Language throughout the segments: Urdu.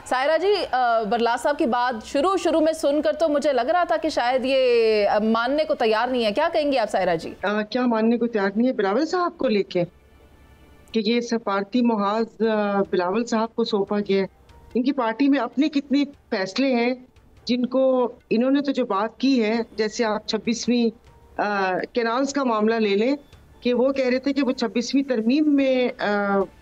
سائرہ جی، برلاس صاحب کی بات شروع میں سن کر تو مجھے لگ رہا تھا کہ شاید یہ ماننے کو تیار نہیں ہے. کیا کہیں گی آپ سائرہ جی؟ کیا ماننے کو تیار نہیں ہے بلاول صاحب کو لے کے کہ یہ سفارتی محاذ بلاول صاحب کو سونپا گیا ہے؟ ان کی پارٹی میں اپنے کتنے فیصلے ہیں جن کو انہوں نے تو جو بات کی ہے، جیسے آپ 26ویں کینالز کا معاملہ لے لیں کہ وہ کہہ رہے تھے کہ وہ 26ویں ترمیم میں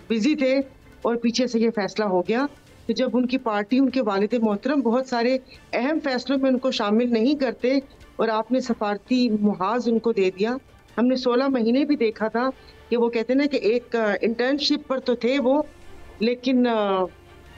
بزی تھے اور پیچھے سے یہ فیصلہ ہو گیا. تو جب ان کی پارٹی، ان کے والد محترم بہت سارے اہم فیصلوں میں ان کو شامل نہیں کرتے اور آپ نے سفارتی محاذ ان کو دے دیا. ہم نے 16 مہینے بھی دیکھا تھا کہ وہ کہتے ہیں کہ ایک انٹرنشپ پر تو تھے وہ، لیکن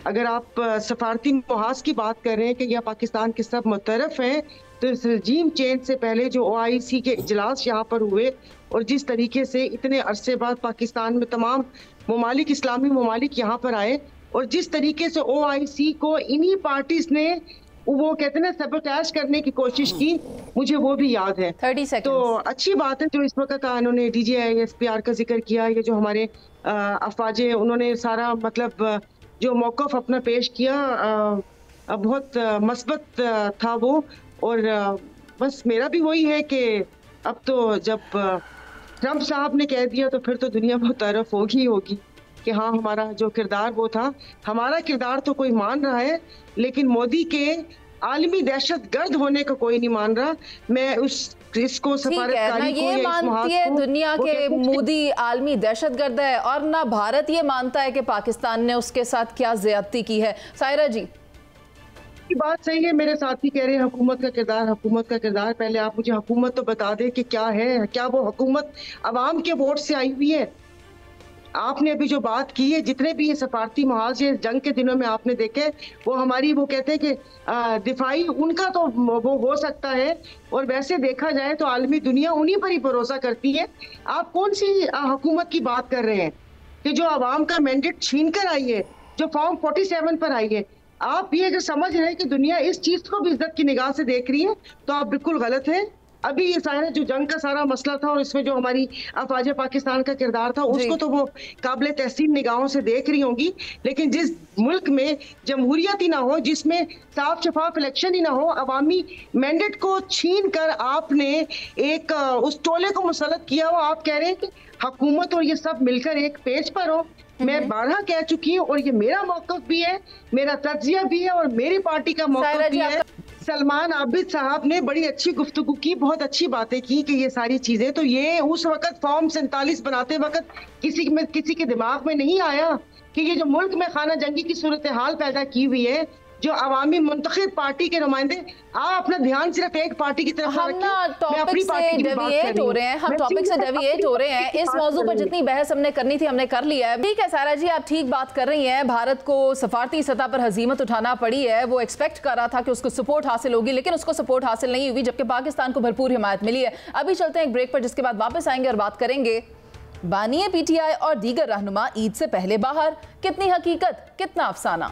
اگر آپ سفارتی محاذ کی بات کر رہے ہیں کہ یہ پاکستان کے سب مترف ہیں، تو اس رجیم چینج سے پہلے جو OIC کے اجلاس یہاں پر ہوئے اور جس طریقے سے اتنے عرصے بعد پاکستان میں تمام ممالک، اسلامی ممالک یہاں پر آئے اور جس طریقے سے OIC کو انہی پارٹیز نے وہ کہتے ہیں سیبوٹیج کرنے کی کوشش کی، مجھے وہ بھی یاد ہے. تو اچھی بات ہے جو اس وقت انہوں نے DGISPR کا ذکر کیا. یہ جو ہمارے افواج انہوں نے سارا مطلب جو موقف اپنا پیش کیا بہت مثبت تھا وہ. اور بس میرا بھی وہی ہے کہ اب تو جب ٹرمپ صاحب نے کہہ دیا تو پھر تو دنیا متعارف ہوگی کہ ہاں ہمارا جو کردار وہ تھا. ہمارا کردار تو کوئی مان رہا ہے لیکن مودی کے عالمی دہشت گرد ہونے کا کوئی نہیں مان رہا. میں اس کو سفارتکاری کو یہ مانتی ہے دنیا کے مودی عالمی دہشت گرد ہے، اور نہ بھارت یہ مانتا ہے کہ پاکستان نے اس کے ساتھ کیا زیادتی کی ہے. سائرہ جی یہ بات صحیح ہے، میرے ساتھی کہہ رہے ہیں حکومت کا کردار. پہلے آپ مجھے حکومت تو بتا دیں کہ کیا ہے. کیا وہ حکومت عوام کے ووٹ سے آئی ہوئی ہے؟ آپ نے ابھی جو بات کی ہے، جتنے بھی یہ سفارتی محاذ جنگ کے دنوں میں آپ نے دیکھے، وہ ہماری وہ کہتے ہیں کہ دفاعی ان کا تو وہ ہو سکتا ہے، اور ویسے دیکھا جائے تو عالمی دنیا انہی پر ہی بھروسہ کرتی ہے. آپ کون سی حکومت کی بات کر رہے ہیں کہ جو عوام کا مینڈیٹ چھین کر آئی ہے، جو فارم 47 پر آئی ہے؟ آپ یہ اگر سمجھ رہے ہیں کہ دنیا اس چیز کو بھی عزت کی نگاہ سے دیکھ رہی ہے تو آپ بالکل غلط ہیں. ابھی یہ سارا جو جنگ کا سارا مسئلہ تھا اور اس میں جو ہماری افواج پاکستان کا کردار تھا، اس کو تو وہ قابل تحسین نگاہوں سے دیکھ رہی ہوں گی. لیکن جس ملک میں جمہوریت ہی نہ ہو، جس میں صاف شفاف الیکشن ہی نہ ہو، عوامی مینڈیٹ کو چھین کر آپ نے ایک اس ٹولے کو مسلط کیا ہو. آپ کہہ رہے ہیں کہ حکومت اور یہ سب مل کر ایک پیج پر ہو. میں بارہا کہہ چکی ہوں اور یہ میرا موقف بھی ہے، میرا تجزیہ بھی ہے اور میری پارٹی کا موقف بھی ہے. سلمان عابد صاحب نے بڑی اچھی گفتگو کی، بہت اچھی باتیں کی کہ یہ ساری چیزیں تو یہ اس وقت فارم 47 بناتے وقت کسی کے دماغ میں نہیں آیا کہ یہ جو ملک میں خانہ جنگی کی صورتحال پیدا کی ہوئی ہے، جو عوامی منتخب پارٹی کے نمائندے، آپ اپنا دھیان صرف ایک پارٹی کی طرف ہم ٹاپک سے ڈیویٹ ہو رہے ہیں. اس موضوع پر جتنی بحث ہم نے کرنی تھی ہم نے کر لیا ہے. ٹھیک ہے سائرہ جی، آپ ٹھیک بات کر رہی ہیں. بھارت کو سفارتی سطح پر ہزیمت اٹھانا پڑی ہے. وہ ایکسپیکٹ کر رہا تھا کہ اس کو سپورٹ حاصل ہوگی، لیکن اس کو سپورٹ حاصل نہیں ہوئی، جبکہ پاکستان کو بھرپور حمایت ملی ہے. ابھی چلتے ہیں ایک بریک پر، جس کے بعد واپس آئیں گے اور بات کریں گے بانی PTI اور دیگر رہنما عید سے پہلے باہر. کتنی حقیقت، کتنا افسانہ؟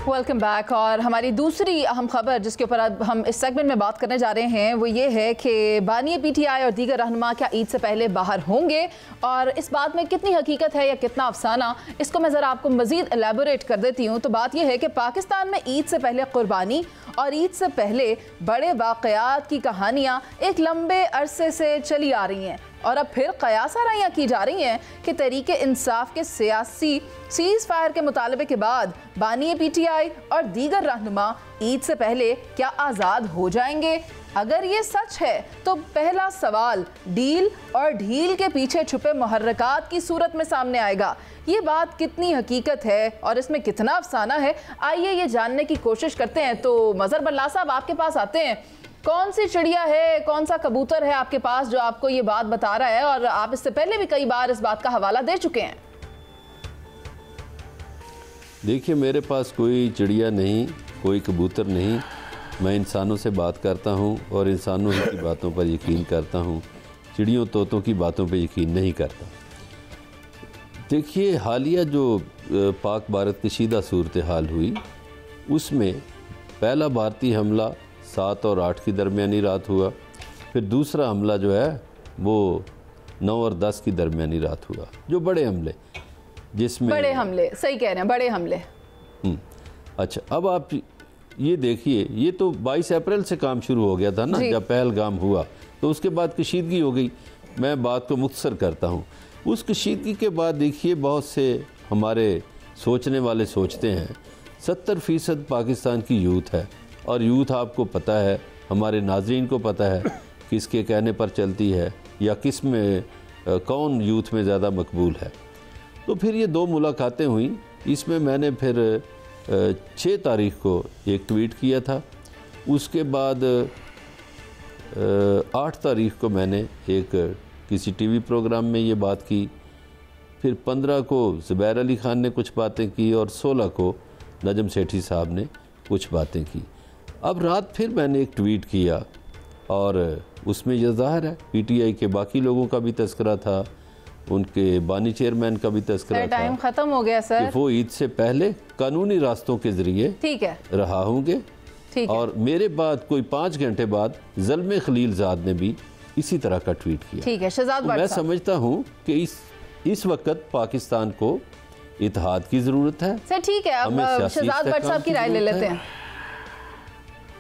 Welcome back. اور ہماری دوسری اہم خبر جس کے اوپر ہم اس سیگمنٹ میں بات کرنے جا رہے ہیں وہ یہ ہے کہ بانی PTI اور دیگر رہنما کیا عید سے پہلے باہر ہوں گے، اور اس بات میں کتنی حقیقت ہے یا کتنا افسانہ، اس کو میں ذرا آپ کو مزید الیبوریٹ کر دیتی ہوں. تو بات یہ ہے کہ پاکستان میں عید سے پہلے قربانی اور عید سے پہلے بڑے واقعات کی کہانیاں ایک لمبے عرصے سے چلی آ رہی ہیں، اور اب پھر قیاس آرائیاں کی جا رہی ہیں کہ تحریک انصاف کے سیاسی سیز فائر کے مطالبے کے بعد بانی PTI اور دیگر رہنما عید سے پہلے کیا آزاد ہو جائیں گے. اگر یہ سچ ہے تو پہلا سوال ڈیل اور ڈھیل کے پیچھے چھپے محرکات کی صورت میں سامنے آئے گا. یہ بات کتنی حقیقت ہے اور اس میں کتنا افسانہ ہے، آئیے یہ جاننے کی کوشش کرتے ہیں. تو مظہر برلاس صاحب آپ کے پاس آتے ہیں. کون سی چڑیا ہے، کون سا کبوتر ہے آپ کے پاس جو آپ کو یہ بات بتا رہا ہے، اور آپ اس سے پہلے بھی کئی بار اس بات کا حوالہ دے چکے ہیں؟ دیکھیے، میرے پاس کوئی چڑیا نہیں، کوئی کبوتر نہیں. میں انسانوں سے بات کرتا ہوں اور انسانوں کی باتوں پر یقین کرتا ہوں، چڑیوں طوطوں کی باتوں پر یقین نہیں کرتا. دیکھیے، حالیہ جو پاک بھارت کشیدہ صورتحال ہوئی، اس میں پہلا بھارتی حملہ 7 اور 8 کی درمیانی رات ہوا، پھر دوسرا حملہ جو ہے وہ 9 اور 10 کی درمیانی رات ہوا، جو بڑے حملے، جس میں بڑے حملے، صحیح کہہ رہے ہیں، بڑے حملے۔ اچھا اب آپ یہ دیکھیے، یہ تو 22 اپریل سے کام شروع ہو گیا تھا نا، جب پہلگام ہوا تو اس کے بعد کشیدگی ہو گئی۔ میں بات کو مختصر کرتا ہوں، اس کشیدگی کے بعد دیکھیے بہت سے ہمارے سوچنے والے سوچتے ہیں 70% پاکستان کی یوتھ ہے، اور یوتھ آپ کو پتہ ہے، ہمارے ناظرین کو پتہ ہے کس کے کہنے پر چلتی ہے یا کس میں کون یوتھ میں زیادہ مقبول ہے۔ تو پھر یہ 2 ملاقاتیں ہوئیں، اس میں میں نے پھر 6 تاریخ کو ایک ٹویٹ کیا تھا، اس کے بعد 8 تاریخ کو میں نے ایک کسی ٹی وی پروگرام میں یہ بات کی، پھر 15 کو زبیر علی خان نے کچھ باتیں کی، اور 16 کو نجم سیٹھی صاحب نے کچھ باتیں کی۔ اب رات پھر میں نے ایک ٹویٹ کیا، اور اس میں یہ ظاہر ہے پی ٹی آئی کے باقی لوگوں کا بھی تذکرہ تھا، ان کے بانی چیئرمین کا بھی تذکرہ تھا، ٹائم ختم ہو گیا سر، کہ وہ عید سے پہلے قانونی راستوں کے ذریعے رہا ہوں گے۔ اور میرے بعد کوئی 5 گھنٹے بعد زلمے خلیل زاد نے بھی اسی طرح کا ٹویٹ کیا۔ ٹھیک ہے شہزاد بٹ صاحب، میں سمجھتا ہوں کہ اس وقت پاکستان کو اتحاد کی ضرورت ہے۔ سر ٹھیک ہے، اب شہزاد بٹ صاحب کی رائے لے لیتے ہیں۔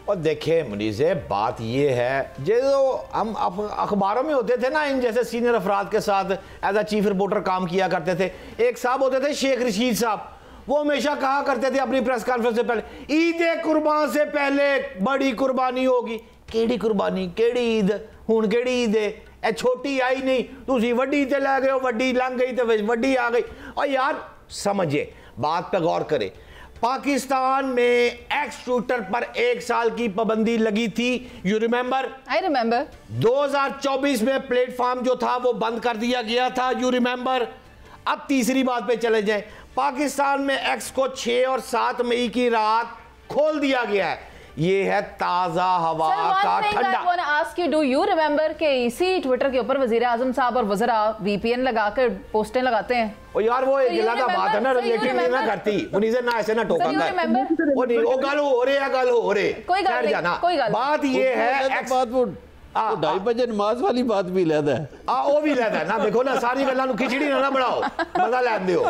اور دیکھیں منیزے، بات یہ ہے جو ہم اخباروں میں ہوتے تھے نا، ان جیسے سینئر افراد کے ساتھ ایز اے چیف رپورٹر کام کیا کرتے تھے، ایک صاحب ہوتے تھے شیخ رشید صاحب، وہ ہمیشہ کہا کرتے تھے اپنی پریس کانفرنس سے پہلے، عید قربان سے پہلے بڑی قربانی ہوگی۔ کیڑی قربانی، کیڑی عید، ہون کیڑی عید ہے، اے چھوٹی آئی نہیں، تسی وڈی تے لے گئے ہو، وڈی لنگ گئی تے وڈی آ گئی۔ اور یار سمجھے، بات پہ غور کرے، پاکستان میں ایکس شوٹر پر 1 سال کی پابندی لگی تھی، یو ریممبر؟ I remember۔ 2024 میں پلیٹ فارم جو تھا وہ بند کر دیا گیا تھا، یو ریممبر؟ اب تیسری بات پہ چلے جائیں، پاکستان میں ایکس کو 6 اور 7 مئی کی رات کھول دیا گیا ہے۔ یہ ہے تازہ ہوا کا ٹھنڈا۔ I want to ask you, do you remember کہ اسی ٹویٹر کے اوپر وزیراعظم صاحب اور وزراء وی پی این لگا کر پوسٹیں لگاتے ہیں؟ او یار وہ گلا کا بات ہے نا، ریلیٹیو نہیں نہ کرتی منیزہ، نہ ایسے نہ ٹوکا کر وہ نہیں، وہ گل ہو رہے ہیں، گل ہو رہے، کوئی گل نہیں، کوئی گل۔ بات یہ ہے ایکس، 2:30 بجے نماز والی بات بھی لیدا ہے، وہ بھی لیدا ہے نا، دیکھو نا ساری گلاں نو کھچڑی نہ بناؤ، مزہ لین دیو۔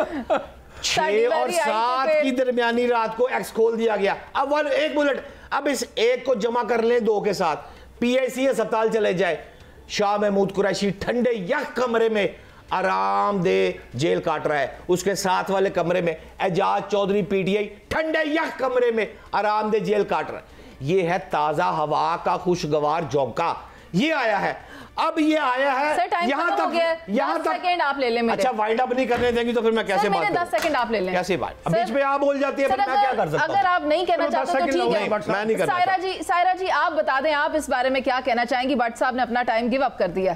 6 اور 7 کی درمیانی رات کو ایکس کھول دیا گیا۔ اب ایک بلٹ، اب اس ایک کو جمع کر لیں 2 کے ساتھ، پی آئی سی اسپتال چلے جائے، شاہ محمود قریشی ٹھنڈے یک کمرے میں آرام دہ جیل کاٹ رہا ہے، اس کے ساتھ والے کمرے میں اعجاز چودھری پی ٹی آئی ٹھنڈے یک کمرے میں آرام دہ جیل کاٹ رہا ہے۔ یہ ہے تازہ ہوا کا خوشگوار جھونکا، یہ آیا ہے۔ اب یہ آیا ہے یہاں تک، یہاں تک سیکنڈ آپ لے لیں میرے۔ اچھا وائنڈ اپ نہیں کرنے دیں گی تو پھر میں کیسے بات کروں؟ 10 سیکنڈ آپ لے لیں۔ کیسے بات؟ بیچ میں آپ بول جاتی ہے، پھر میں کیا کر سکتا ہوں؟ اگر آپ نہیں کہنا چاہتے تو ٹھیک ہے، میں نہیں کرنا چاہتا۔ سائرہ جی آپ بتا دیں، آپ اس بارے میں کیا کہنا چاہیں گی؟ بٹ صاحب نے اپنا ٹائم گیو اپ کر دیا۔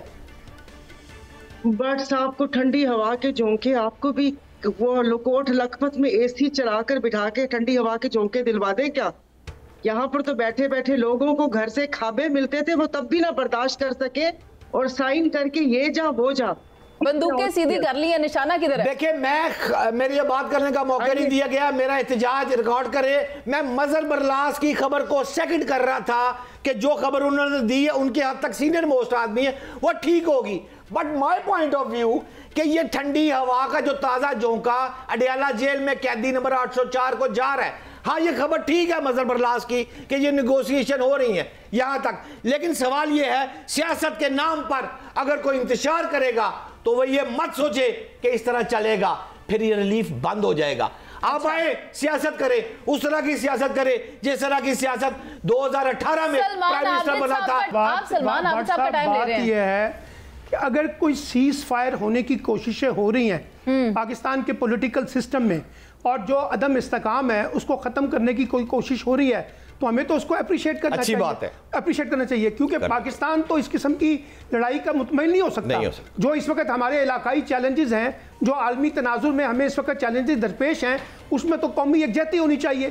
بٹ صاحب کو ٹھنڈی ہوا کے جھونکے، آپ کو بھی وہ لکوٹ لکھپت میں اے سی چلا کر بٹھا کے ٹھنڈی ہوا کے جھونکے دلوا دیں کیا؟ یہاں پر تو بیٹھے بیٹھے لوگوں کو گھر سے کھابے ملتے تھے، وہ تب بھی نہ برداشت کر سکے اور سائن کر کے یہ جا وہ جا، بندوقیں سیدھی کر لی ہیں، نشانہ کدھر ہے؟ دیکھیں میری یہ بات کرنے کا موقع نہیں دیا گیا، میرا احتجاج ریکارڈ کرے، میں مظہر برلاس کی خبر کو سیکنڈ کر رہا تھا کہ جو خبر انہوں نے دی ہے، ان کے حد تک سینئر موسٹ آدمی ہے، وہ ٹھیک ہوگی، but my point of view کہ یہ ٹھنڈی ہوا کا جو تازہ جھونکا اڈیالہ جیل میں قیدی نمبر 804 کو جا رہا ہے، ہاں یہ خبر ٹھیک ہے مظہر برلاس کی کہ یہ نیگوسیشن ہو رہی ہیں یہاں تک، لیکن سوال یہ ہے سیاست کے نام پر اگر کوئی انتشار کرے گا تو وہ یہ مت سوچے کہ اس طرح چلے گا، پھر یہ ریلیف بند ہو جائے گا۔ آپ آئے سیاست کرے، اس طرح کی سیاست کرے جس طرح کی سیاست 2018 میں پرائم منسٹر بنا تھا۔ آپ سلمان عابد صاحب کا ٹائم لے رہے ہیں۔ بات یہ ہے کہ اگر کوئی سیز فائر ہونے کی کوششیں ہو رہی ہیں پاکستان کے پولیٹیکل سسٹم میں، اور جو عدم استحکام ہے اس کو ختم کرنے کی کوئی کوشش ہو رہی ہے، تو ہمیں تو اس کو اپریشیٹ کرنا چاہیے، اپریشیٹ کرنا چاہیے، کیونکہ پاکستان تو اس قسم کی لڑائی کا مطمئن نہیں ہو سکتا۔ جو اس وقت ہمارے علاقائی چیلنجز ہیں، جو عالمی تناظر میں ہمیں اس وقت چیلنجز درپیش ہیں، اس میں تو قومی یکجہتی ہونی چاہیے۔